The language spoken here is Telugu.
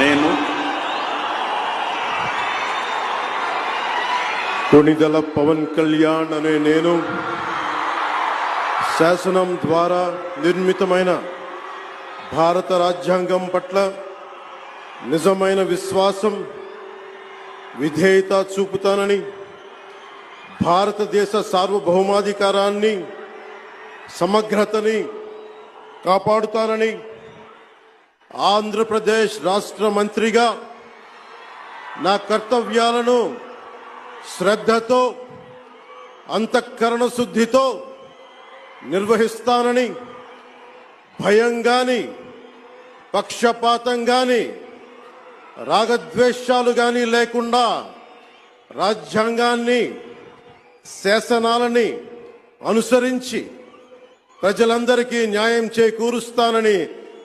నేను కొణిదెల పవన్ కళ్యాణ్ అనే నేను శాసనం ద్వారా నిర్మితమైన భారత రాజ్యాంగం పట్ల నిజమైన విశ్వాసం విధేయత చూపుతానని, భారతదేశ సార్వభౌమాధికారాన్ని సమగ్రతని కాపాడుతానని, ఆంధ్రప్రదేశ్ రాష్ట్ర మంత్రిగా నా కర్తవ్యాలను శ్రద్ధతో అంతఃకరణ శుద్ధితో నిర్వహిస్తానని, భయం గాని పక్షపాతం గాని రాగద్వేషాలు గాని లేకుండా రాజ్యాంగాన్ని శాసనాలని అనుసరించి ప్రజలందరికీ న్యాయం చేకూరుస్తానని